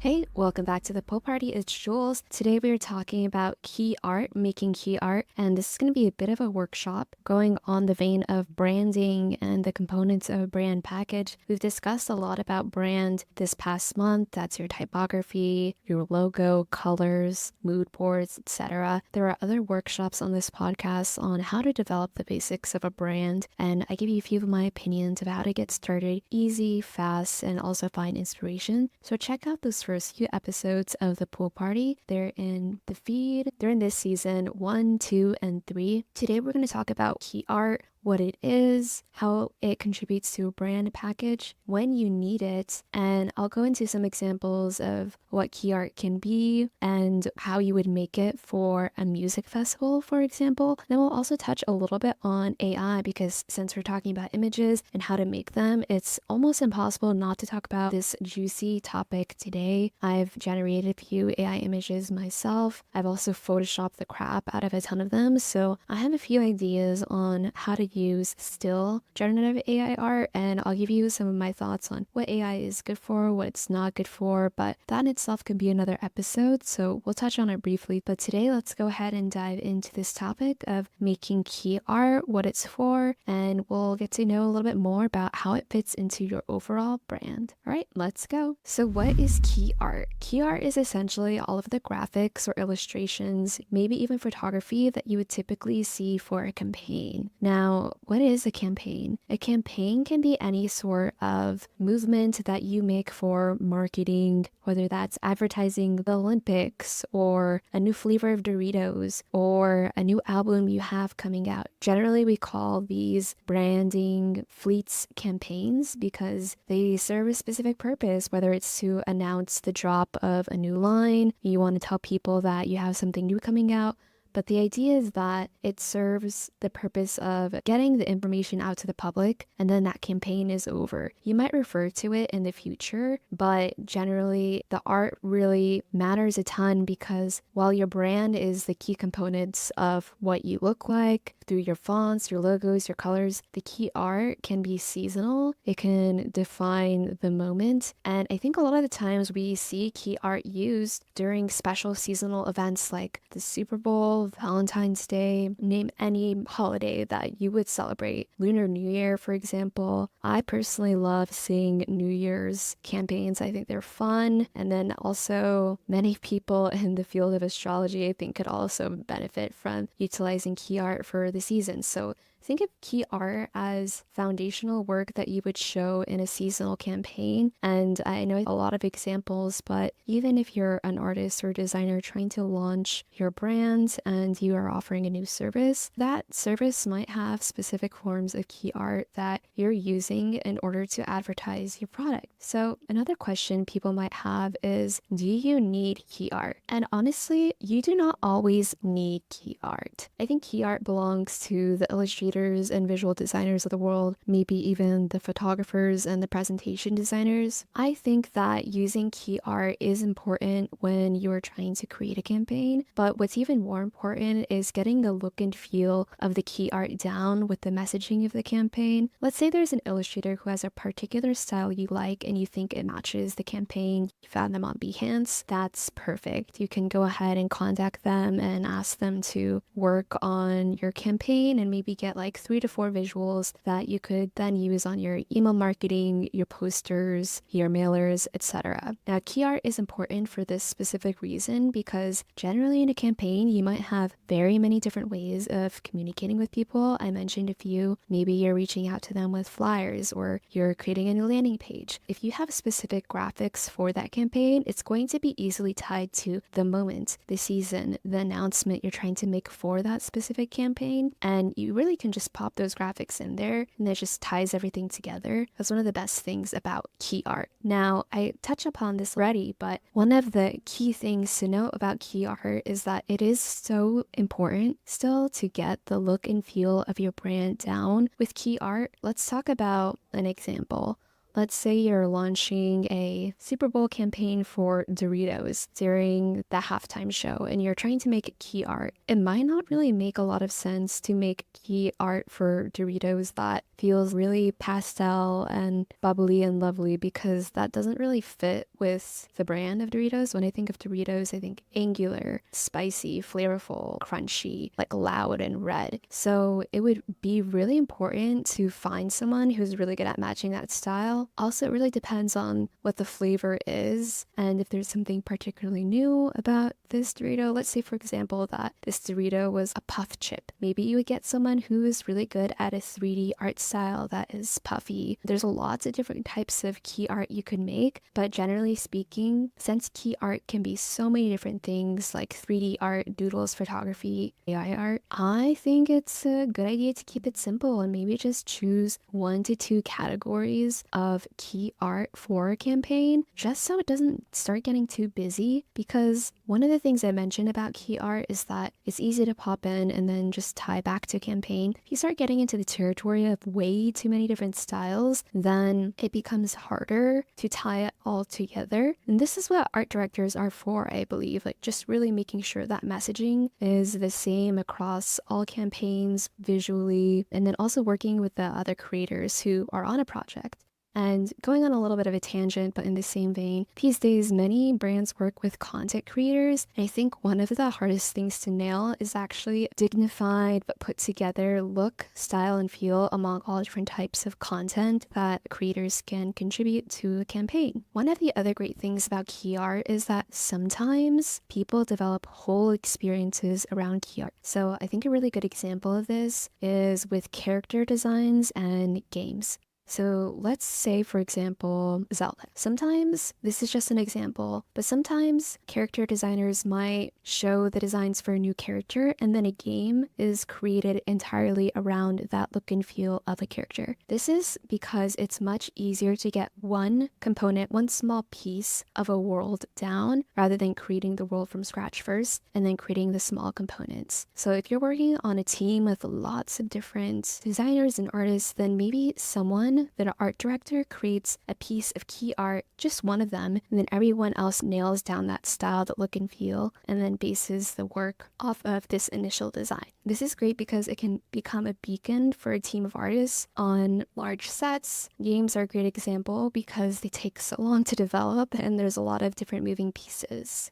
Hey, welcome back to the Poe Party. It's Jules. Today we are talking about key art, making key art, and this is going to be a bit of a workshop going on the vein of branding and the components of a brand package. We've discussed a lot about brand this past month. That's your typography, your logo, colors, mood boards, etc. There are other workshops on this podcast on how to develop the basics of a brand, and I give you a few of my opinions of how to get started easy, fast, and also find inspiration. So check out those first few episodes of the Pool Party. They're in the feed. They're in this season 1, 2, and 3. Today we're going to talk about key art, what it is, how it contributes to a brand package, when you need it, and I'll go into some examples of what key art can be and how you would make it for a music festival, for example. Then we'll also touch a little bit on AI because since we're talking about images and how to make them, it's almost impossible not to talk about this juicy topic today. I've generated a few AI images myself. I've also photoshopped the crap out of a ton of them, so I have a few ideas on how to use still generative AI art, and I'll give you some of my thoughts on what AI is good for, what it's not good for, but that in itself could be another episode, so we'll touch on it briefly. But today, let's go ahead and dive into this topic of making key art, what it's for, and we'll get to know a little bit more about how it fits into your overall brand. All right, let's go. So what is key art? Key art is essentially all of the graphics or illustrations, maybe even photography that you would typically see for a campaign. Now, what is a campaign? A campaign can be any sort of movement that you make for marketing, whether that's advertising the Olympics or a new flavor of Doritos or a new album you have coming out. Generally, we call these branding fleets campaigns because they serve a specific purpose, whether it's to announce the drop of a new line, you want to tell people that you have something new coming out. But the idea is that it serves the purpose of getting the information out to the public, and then that campaign is over. You might refer to it in the future, but generally the art really matters a ton because while your brand is the key components of what you look like through your fonts, your logos, your colors, the key art can be seasonal. It can define the moment. And I think a lot of the times we see key art used during special seasonal events like the Super Bowl, Valentine's Day, name any holiday that you would celebrate. Lunar New Year, for example. I personally love seeing New Year's campaigns. I think they're fun. And then also many people in the field of astrology, I think, could also benefit from utilizing key art for the season. So think of key art as foundational work that you would show in a seasonal campaign. And I know a lot of examples, but even if you're an artist or designer trying to launch your brand and you are offering a new service, that service might have specific forms of key art that you're using in order to advertise your product. So another question people might have is, do you need key art? And honestly, you do not always need key art. I think key art belongs to the illustrators and visual designers of the world, maybe even the photographers and the presentation designers. I think that using key art is important when you're trying to create a campaign, but what's even more important is getting the look and feel of the key art down with the messaging of the campaign. Let's say there's an illustrator who has a particular style you like and you think it matches the campaign. You found them on Behance. That's perfect. You can go ahead and contact them and ask them to work on your campaign and maybe get like 3 to 4 visuals that you could then use on your email marketing, your posters, your mailers, etc. Now, key art is important for this specific reason because generally in a campaign, you might have very many different ways of communicating with people. I mentioned a few. Maybe you're reaching out to them with flyers or you're creating a new landing page. If you have specific graphics for that campaign, it's going to be easily tied to the moment, the season, the announcement you're trying to make for that specific campaign. And you really can just pop those graphics in there and it just ties everything together. That's one of the best things about key art. Now, I touch upon this already, but one of the key things to know about key art is that it is so important still to get the look and feel of your brand down with key art. Let's talk about an example. Let's say you're launching a Super Bowl campaign for Doritos during the halftime show and you're trying to make key art. It might not really make a lot of sense to make key art for Doritos that feels really pastel and bubbly and lovely because that doesn't really fit with the brand of Doritos. When I think of Doritos, I think angular, spicy, flavorful, crunchy, like loud and red. So it would be really important to find someone who's really good at matching that style. Also, it really depends on what the flavor is and if there's something particularly new about this Dorito. Let's say, for example, that this Dorito was a puff chip. Maybe you would get someone who is really good at a 3D art style that is puffy. There's lots of different types of key art you could make, but generally speaking, since key art can be so many different things like 3D art, doodles, photography, AI art, I think it's a good idea to keep it simple and maybe just choose 1 to 2 categories of key art for a campaign, just so it doesn't start getting too busy. Because one of the things I mentioned about key art is that it's easy to pop in and then just tie back to a campaign. If you start getting into the territory of way too many different styles, then it becomes harder to tie it all together. And this is what art directors are for, I believe, like just really making sure that messaging is the same across all campaigns visually, and then also working with the other creators who are on a project. And going on a little bit of a tangent, but in the same vein, these days many brands work with content creators. And I think one of the hardest things to nail is actually dignified but put together look, style, and feel among all different types of content that creators can contribute to a campaign. One of the other great things about key art is that sometimes people develop whole experiences around key art. So I think a really good example of this is with character designs and games. So let's say, for example, Zelda. Sometimes, this is just an example, but sometimes character designers might show the designs for a new character and then a game is created entirely around that look and feel of a character. This is because it's much easier to get one component, one small piece of a world down rather than creating the world from scratch first and then creating the small components. So if you're working on a team with lots of different designers and artists, then maybe someone that an art director creates a piece of key art, just one of them, and then everyone else nails down that style, that look and feel, and then bases the work off of this initial design. This is great because it can become a beacon for a team of artists on large sets. Games are a great example because they take so long to develop and there's a lot of different moving pieces.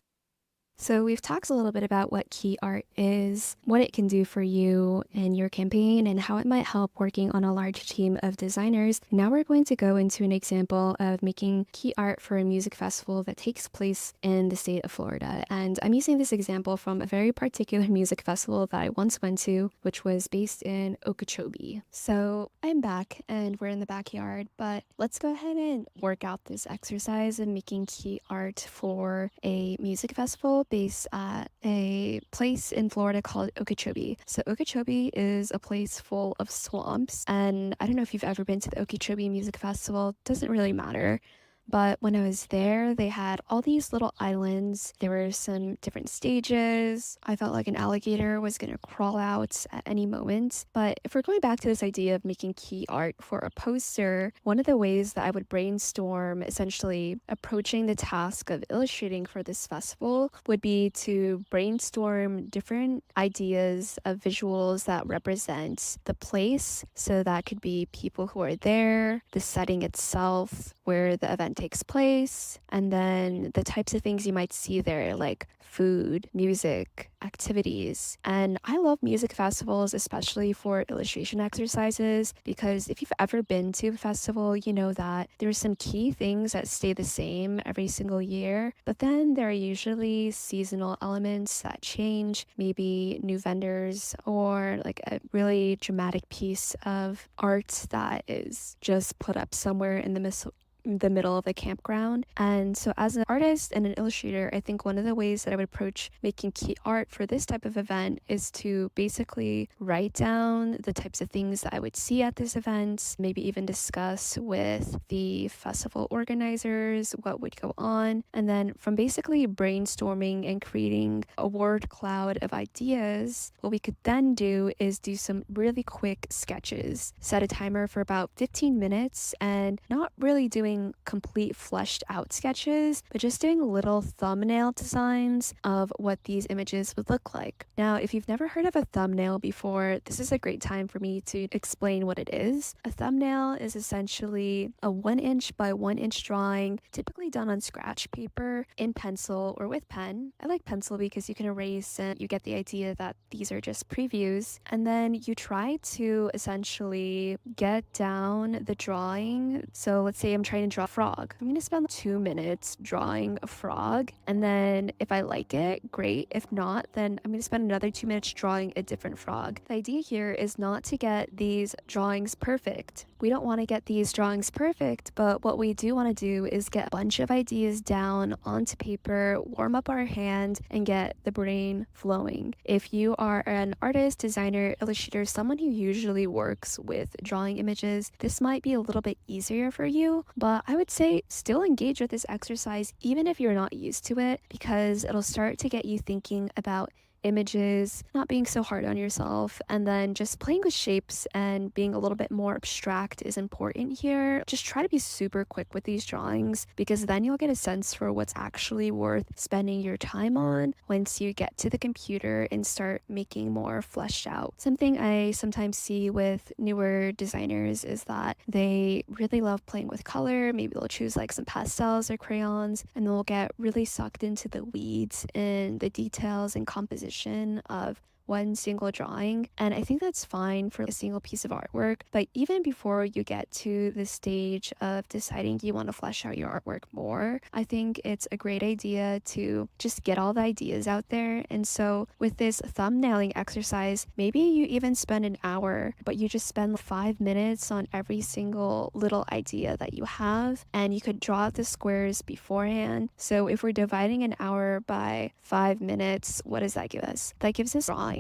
So we've talked a little bit about what key art is, what it can do for you and your campaign, and how it might help working on a large team of designers. Now we're going to go into an example of making key art for a music festival that takes place in the state of Florida. And I'm using this example from a very particular music festival that I once went to, which was based in Okeechobee. So I'm back and we're in the backyard, but let's go ahead and work out this exercise of making key art for a music festival based at a place in Florida called Okeechobee. So Okeechobee is a place full of swamps, and I don't know if you've ever been to the Okeechobee Music Festival, doesn't really matter. But when I was there, they had all these little islands. There were some different stages. I felt like an alligator was going to crawl out at any moment. But if we're going back to this idea of making key art for a poster, one of the ways that I would brainstorm essentially approaching the task of illustrating for this festival would be to brainstorm different ideas of visuals that represent the place. So that could be people who are there, the setting itself, where the event takes place, and then the types of things you might see there, like food, music, activities. And I love music festivals, especially for illustration exercises, because if you've ever been to a festival, you know that there's some key things that stay the same every single year, but then there are usually seasonal elements that change, maybe new vendors or like a really dramatic piece of art that is just put up somewhere in the middle of the campground. And so as an artist and an illustrator, I think one of the ways that I would approach making key art for this type of event is to basically write down the types of things that I would see at this event, maybe even discuss with the festival organizers what would go on. And then from basically brainstorming and creating a word cloud of ideas, what we could then do is do some really quick sketches, set a timer for about 15 minutes, and not really doing doing complete fleshed out sketches, but just doing little thumbnail designs of what these images would look like. Now, if you've never heard of a thumbnail before, this is a great time for me to explain what it is. A thumbnail is essentially a 1-inch by 1-inch drawing, typically done on scratch paper, in pencil or with pen. I like pencil because you can erase and you get the idea that these are just previews. And then you try to essentially get down the drawing. So let's say I'm trying to draw a frog. I'm going to spend 2 minutes drawing a frog. And then if I like it, great. If not, then I'm going to spend another 2 minutes drawing a different frog. The idea here is not to get these drawings perfect. We don't want to get these drawings perfect, but what we do want to do is get a bunch of ideas down onto paper, warm up our hand, and get the brain flowing. If you are an artist, designer, illustrator, someone who usually works with drawing images, this might be a little bit easier for you, but I would say still engage with this exercise even if you're not used to it, because it'll start to get you thinking about images, not being so hard on yourself, and then just playing with shapes and being a little bit more abstract is important here. Just try to be super quick with these drawings, because then you'll get a sense for what's actually worth spending your time on once you get to the computer and start making more fleshed out. Something I sometimes see with newer designers is that they really love playing with color. Maybe they'll choose like some pastels or crayons, and they'll get really sucked into the weeds and the details and composition of one single drawing. And I think that's fine for a single piece of artwork. But even before you get to the stage of deciding you want to flesh out your artwork more, I think it's a great idea to just get all the ideas out there. And so with this thumbnailing exercise, maybe you even spend an hour, but you just spend 5 minutes on every single little idea that you have. And you could draw out the squares beforehand. So if we're dividing an hour by 5 minutes, what does that give us? That gives us drawings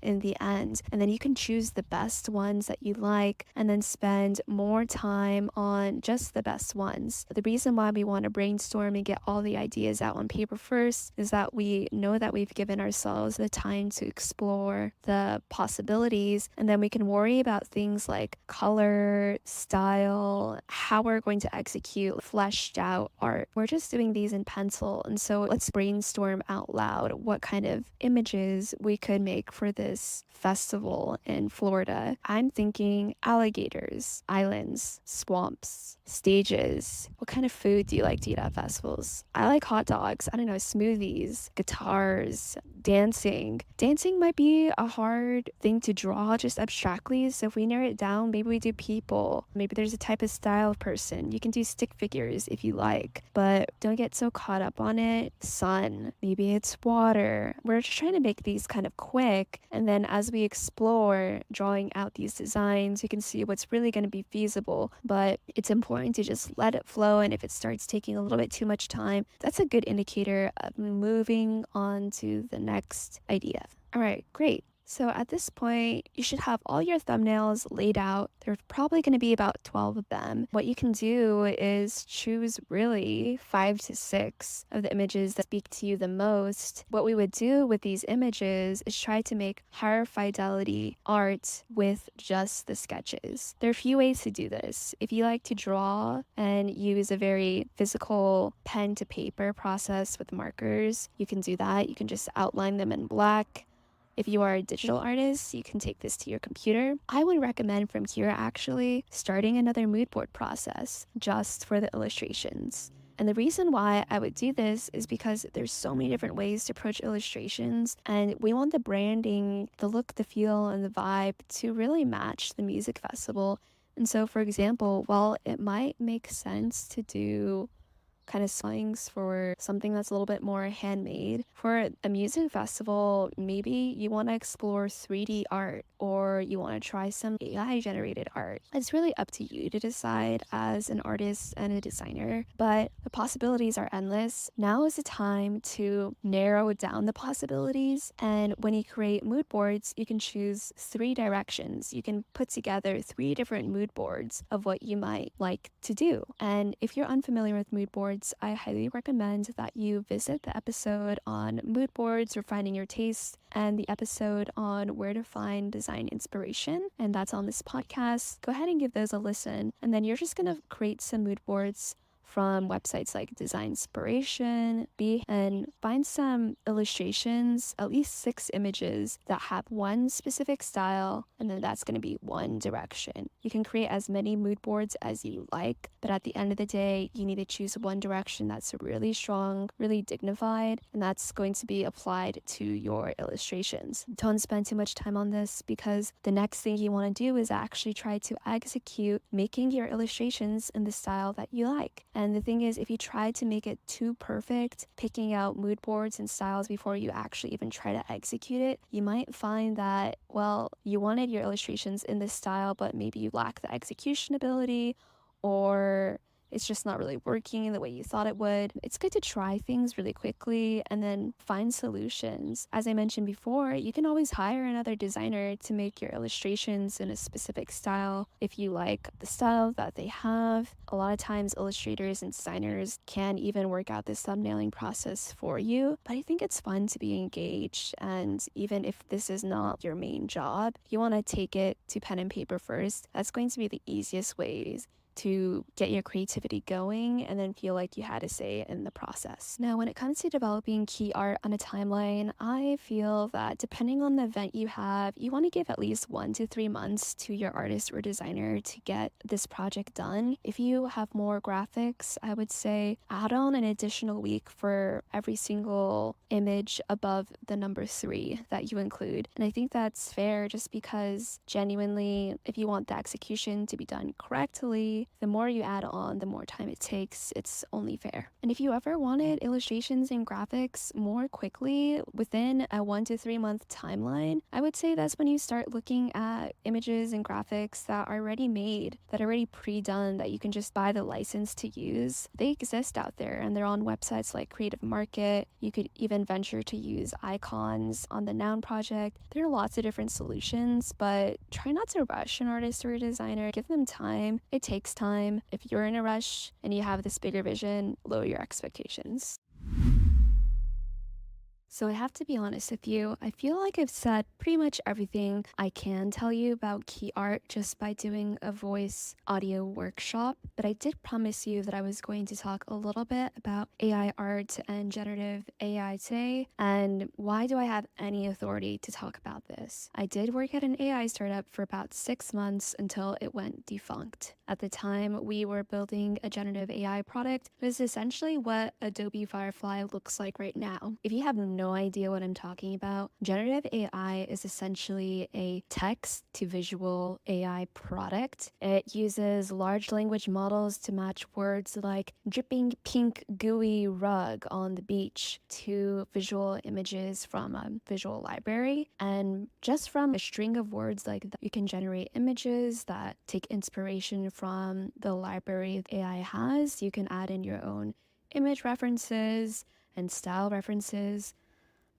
in the end, and then you can choose the best ones that you like and then spend more time on just the best ones. The reason why we want to brainstorm and get all the ideas out on paper first is that we know that we've given ourselves the time to explore the possibilities, and then we can worry about things like color, style, how we're going to execute fleshed out art. We're just doing these in pencil, and so let's brainstorm out loud what kind of images we could make for this festival in Florida. I'm thinking alligators, islands, swamps, stages. What kind of food do you like to eat at festivals? I like hot dogs. I don't know, smoothies, guitars, dancing. Dancing might be a hard thing to draw just abstractly. So if we narrow it down, maybe we do people. Maybe there's a type of style of person. You can do stick figures if you like, but don't get so caught up on it. Sun, maybe it's water. We're just trying to make these kind of quick, and then as we explore drawing out these designs, you can see what's really going to be feasible. But it's important to just let it flow, and if it starts taking a little bit too much time, that's a good indicator of moving on to the next idea. All right, great. So at this point, you should have all your thumbnails laid out. There's probably going to be about 12 of them. What you can do is choose really 5 to 6 of the images that speak to you the most. What we would do with these images is try to make higher fidelity art with just the sketches. There are a few ways to do this. If you like to draw and use a very physical pen to paper process with markers, you can do that. You can just outline them in black. If you are a digital artist, you can take this to your computer. I would recommend from here actually starting another mood board process just for the illustrations. And the reason why I would do this is because there's so many different ways to approach illustrations, and we want the branding, the look, the feel, and the vibe to really match the music festival. And so, for example, while it might make sense to do kind of songs for something that's a little bit more handmade, for a music festival, maybe you want to explore 3D art or you want to try some AI generated art. It's really up to you to decide as an artist and a designer, but the possibilities are endless. Now is the time to narrow down the possibilities, and when you create mood boards, you can choose 3 directions. You can put together 3 different mood boards of what you might like to do. And if you're unfamiliar with mood boards, boards, I highly recommend that you visit the episode on mood boards, refining your taste, and the episode on where to find design inspiration. And that's on this podcast. Go ahead and give those a listen. And then you're just going to create some mood boards from websites like Design Inspiration, and find some illustrations, at least 6 images that have one specific style, and then that's going to be one direction. You can create as many mood boards as you like, but at the end of the day, you need to choose one direction that's really strong, really dignified, and that's going to be applied to your illustrations. Don't spend too much time on this, because the next thing you want to do is actually try to execute making your illustrations in the style that you like. And the thing is, if you try to make it too perfect, picking out mood boards and styles before you actually even try to execute it, you might find that, well, you wanted your illustrations in this style, but maybe you lack the execution ability, or it's just not really working the way you thought it would. It's good to try things really quickly and then find solutions. As I mentioned before, you can always hire another designer to make your illustrations in a specific style if you like the style that they have. A lot of times illustrators and designers can even work out this thumbnailing process for you, but I think it's fun to be engaged, and even if this is not your main job, you want to take it to pen and paper first. That's going to be the easiest ways to get your creativity going and then feel like you had a say in the process. Now, when it comes to developing key art on a timeline, I feel that depending on the event you have, you want to give at least 1 to 3 months to your artist or designer to get this project done. If you have more graphics, I would say add on an additional week for every single image above the number 3 that you include. And I think that's fair, just because genuinely, if you want the execution to be done correctly, the more you add on, the more time it takes. It's only fair. And if you ever wanted illustrations and graphics more quickly within a 1 to 3 month timeline, I would say that's when you start looking at images and graphics that are already made, that are already pre-done, that you can just buy the license to use. They exist out there, and they're on websites like Creative Market. You could even venture to use icons on the Noun project. There are lots of different solutions, but try not to rush an artist or a designer. Give them time. It takes time. If you're in a rush and you have this bigger vision, lower your expectations. So I have to be honest with you, I feel like I've said pretty much everything I can tell you about key art just by doing a voice audio workshop, but I did promise you that I was going to talk a little bit about AI art and generative AI today, and why do I have any authority to talk about this? I did work at an AI startup for about 6 months until it went defunct. At the time, we were building a generative AI product. It was essentially what Adobe Firefly looks like right now. If you have no idea what I'm talking about, generative AI is essentially a text to visual AI product. It uses large language models to match words like dripping pink gooey rug on the beach to visual images from a visual library. And just from a string of words like that, you can generate images that take inspiration from the library AI has. You can add in your own image references and style references.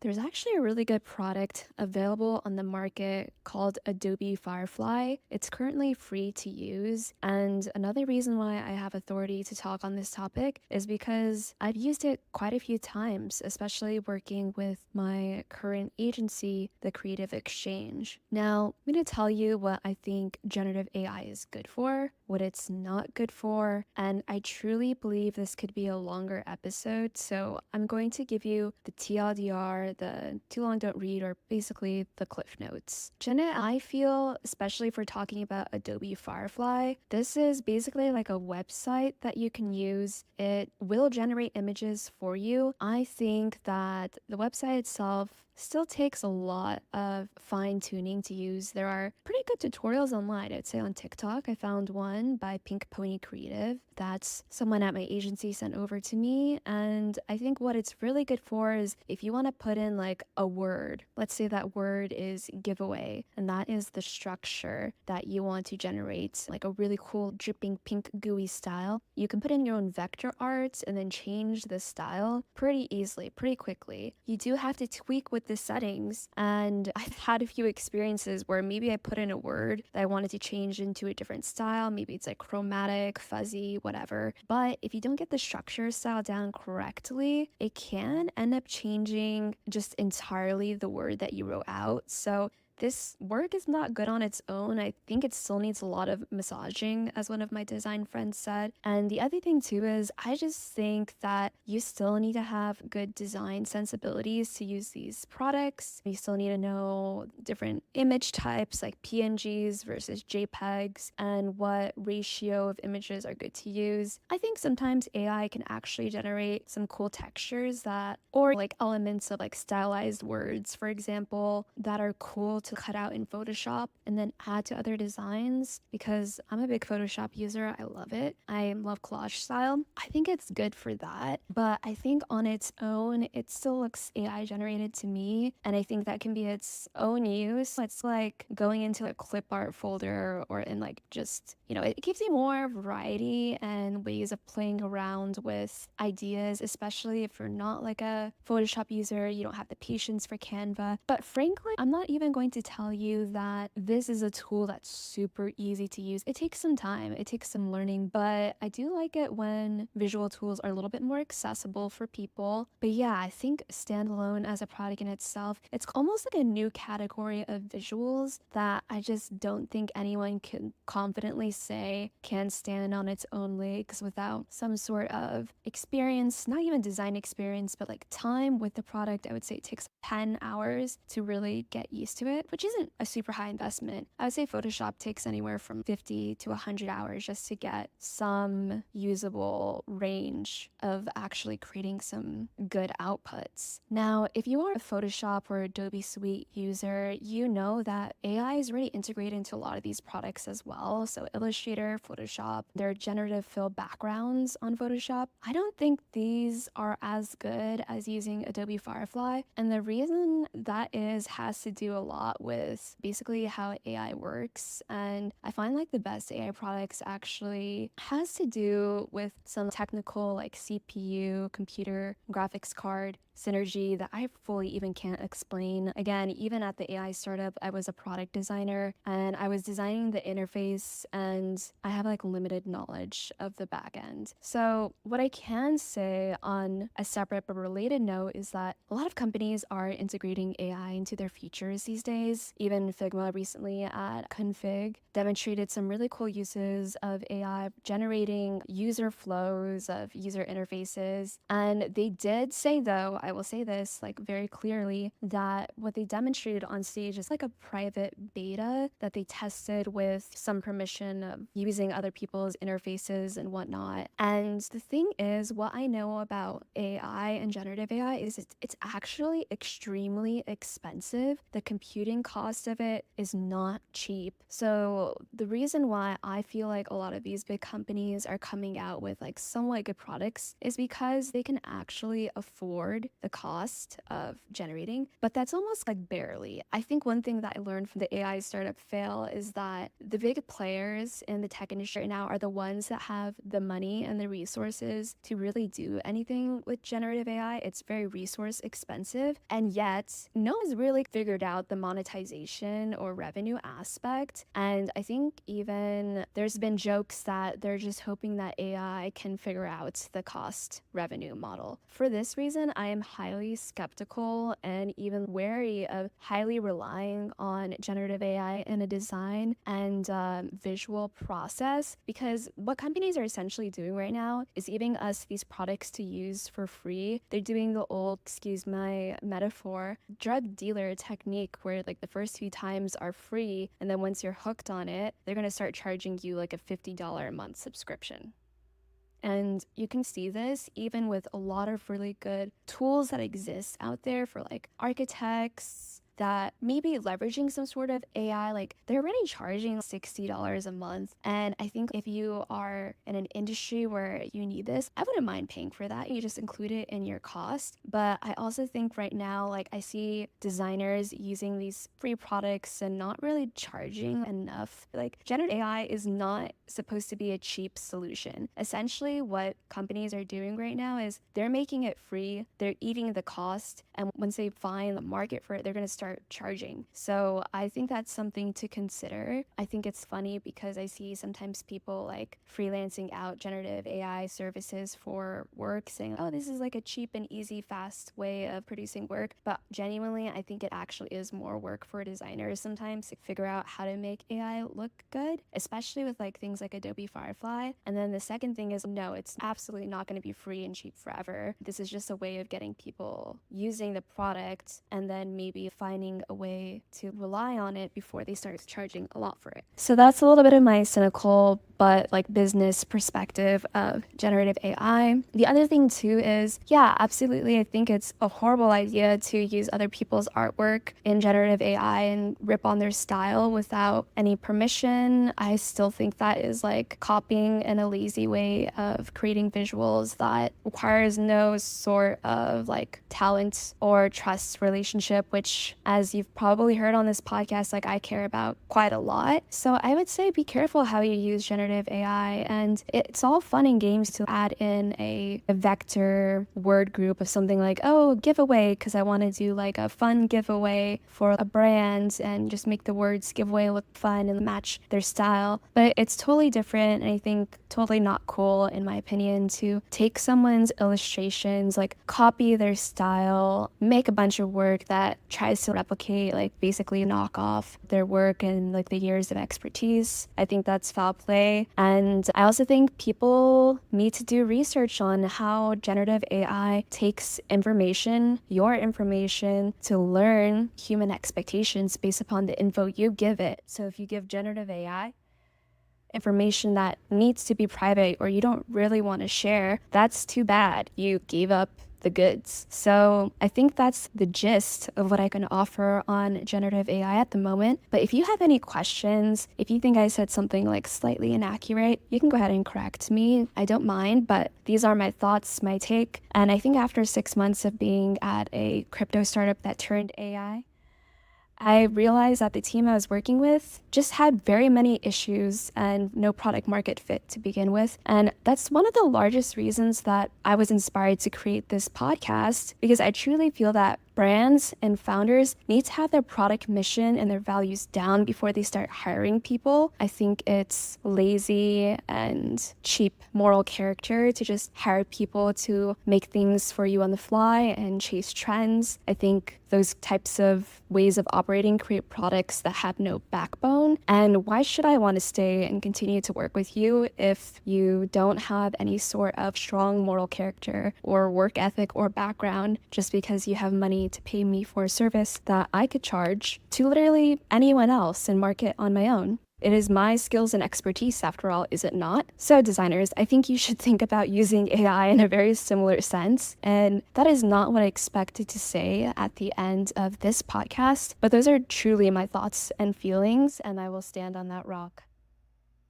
There's actually a really good product available on the market called Adobe Firefly. It's currently free to use. And another reason why I have authority to talk on this topic is because I've used it quite a few times, especially working with my current agency, The Creative Exchange. Now, I'm going to tell you what I think generative AI is good for, what it's not good for, and I truly believe this could be a longer episode, so I'm going to give you the TLDR, the too long don't read, or basically the cliff notes. I feel, especially for talking about Adobe Firefly, this is basically like a website that you can use. It will generate images for you. I think that the website itself still takes a lot of fine tuning to use. There are pretty good tutorials online. I'd say on TikTok, I found one by Pink Pony Creative. That's someone at my agency sent over to me. And I think what it's really good for is if you want to put in like a word, let's say that word is giveaway, and that is the structure that you want to generate, like a really cool dripping pink gooey style. You can put in your own vector art and then change the style pretty easily, pretty quickly. You do have to tweak with the settings. And I've had a few experiences where maybe I put in a word that I wanted to change into a different style. Maybe it's like chromatic, fuzzy, whatever. But if you don't get the structure style down correctly, it can end up changing just entirely the word that you wrote out. So this work is not good on its own. I think it still needs a lot of massaging, as one of my design friends said. And the other thing too is I just think that you still need to have good design sensibilities to use these products. You still need to know different image types like PNGs versus JPEGs and what ratio of images are good to use. I think sometimes AI can actually generate some cool textures that, or like elements of like stylized words, for example, that are cool to cut out in Photoshop and then add to other designs, because I'm a big Photoshop user. I love it. I love collage style. I think it's good for that, but I think on its own, it still looks AI generated to me. And I think that can be its own use. It's like going into a clip art folder or in like just, it gives you more variety and ways of playing around with ideas, especially if you're not like a Photoshop user, you don't have the patience for Canva. But frankly, I'm not even going to tell you that this is a tool that's super easy to use. It takes some time, it takes some learning, but I do like it when visual tools are a little bit more accessible for people. But yeah, I think standalone as a product in itself, it's almost like a new category of visuals that I just don't think anyone can confidently say can stand on its own legs without some sort of experience, not even design experience, but like time with the product. I would say it takes 10 hours to really get used to it, which isn't a super high investment. I would say Photoshop takes anywhere from 50 to 100 hours just to get some usable range of actually creating some good outputs. Now, if you are a Photoshop or Adobe Suite user, you know that AI is really integrated into a lot of these products as well. So Illustrator, Photoshop, there are generative fill backgrounds on Photoshop. I don't think these are as good as using Adobe Firefly. And the reason that has to do a lot with basically how AI works. And I find like the best AI products actually has to do with some technical like CPU, computer, graphics card synergy that I fully even can't explain. Again, even at the AI startup, I was a product designer and I was designing the interface, and I have like limited knowledge of the back end. So what I can say on a separate but related note is that a lot of companies are integrating AI into their features these days. Even Figma recently at Config demonstrated some really cool uses of AI generating user flows of user interfaces. And they did say, though, I will say this like very clearly, that what they demonstrated on stage is like a private beta that they tested with some permission of using other people's interfaces and whatnot. And the thing is, what I know about AI and generative AI is it's actually extremely expensive. The computing cost of it is not cheap. So the reason why I feel like a lot of these big companies are coming out with like somewhat good products is because they can actually afford the cost of generating, but that's almost like barely. I think one thing that I learned from the AI startup fail is that the big players in the tech industry right now are the ones that have the money and the resources to really do anything with generative AI. It's very resource expensive, and yet no one's really figured out the monetization or revenue aspect. And I think even there's been jokes that they're just hoping that AI can figure out the cost revenue model. For this reason, I am highly skeptical and even wary of highly relying on generative AI in a design and visual process, because what companies are essentially doing right now is giving us these products to use for free. They're doing the old, excuse my metaphor, drug dealer technique where like the first few times are free, and then once you're hooked on it, they're going to start charging you like a $50 a month subscription. And you can see this even with a lot of really good tools that exist out there for like architects that maybe leveraging some sort of AI, like they're already charging $60 a month. And I think if you are in an industry where you need this, I wouldn't mind paying for that. You just include it in your cost. But I also think right now, like I see designers using these free products and not really charging enough. Like generative AI is not supposed to be a cheap solution. Essentially, what companies are doing right now is they're making it free, they're eating the cost, and once they find the market for it, they're going to start charging. So I think that's something to consider. I think it's funny because I see sometimes people like freelancing out generative AI services for work saying, oh, this is like a cheap and easy, fast way of producing work. But genuinely, I think it actually is more work for designers sometimes to figure out how to make AI look good, especially with like things like Adobe Firefly. And then the second thing is, no, it's absolutely not going to be free and cheap forever. This is just a way of getting people using the product and then maybe finding a way to rely on it before they start charging a lot for it. So that's a little bit of my cynical but like business perspective of generative AI. The other thing too is, yeah, absolutely, I think it's a horrible idea to use other people's artwork in generative AI and rip on their style without any permission. I still think that is like copying in a lazy way of creating visuals that requires no sort of like talent or trust relationship, which, as you've probably heard on this podcast, like I care about quite a lot. So I would say be careful how you use generative AI, and it's all fun and games to add in a vector word group of something like, oh, giveaway, because I want to do like a fun giveaway for a brand and just make the words giveaway look fun and match their style. But it's totally different, and I think totally not cool, in my opinion, to take someone's illustrations, like copy their style, make a bunch of work that tries to replicate, like basically knock off their work and like the years of expertise. I think that's foul play. And I also think people need to do research on how generative AI takes information, your information, to learn human expectations based upon the info you give it. So if you give generative AI information that needs to be private or you don't really want to share, that's too bad. You gave up the goods. So I think that's the gist of what I can offer on generative AI at the moment. But if you have any questions, if you think I said something like slightly inaccurate, you can go ahead and correct me. I don't mind, but these are my thoughts, my take. And I think after 6 months of being at a crypto startup that turned AI, I realized that the team I was working with just had very many issues and no product market fit to begin with. And that's one of the largest reasons that I was inspired to create this podcast, because I truly feel that brands and founders need to have their product mission and their values down before they start hiring people. I think it's lazy and cheap moral character to just hire people to make things for you on the fly and chase trends. I think those types of ways of operating create products that have no backbone. And why should I want to stay and continue to work with you if you don't have any sort of strong moral character or work ethic or background, just because you have money to pay me for a service that I could charge to literally anyone else and market on my own? It is my skills and expertise, after all, is it not? So designers, I think you should think about using AI in a very similar sense. And that is not what I expected to say at the end of this podcast, but those are truly my thoughts and feelings, and I will stand on that rock.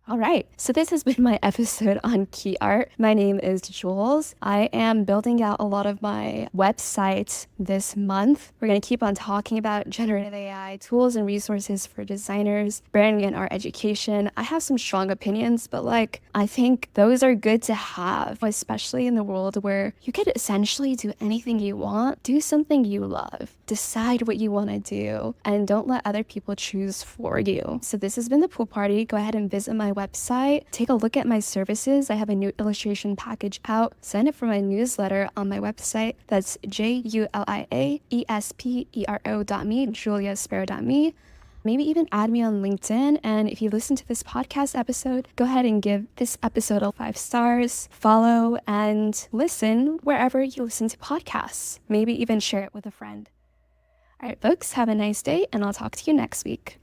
All right, so this has been my episode on key art. My name is Jules. I am building out a lot of my website this month. We're going to keep on talking about generative AI, tools and resources for designers, branding and art education. I have some strong opinions, but I think those are good to have, especially in the world where you could essentially do anything you want, do something you love, decide what you want to do, and don't let other people choose for you. So this has been the Poe Party. Go ahead and visit my website. Take a look at my services. I have a new illustration package out. Sign up for my newsletter on my website. That's juliaespero.me, juliaespero.me. Maybe even add me on LinkedIn. And if you listen to this podcast episode, go ahead and give this episode 5 stars, follow, and listen wherever you listen to podcasts. Maybe even share it with a friend. All right, folks, have a nice day, and I'll talk to you next week.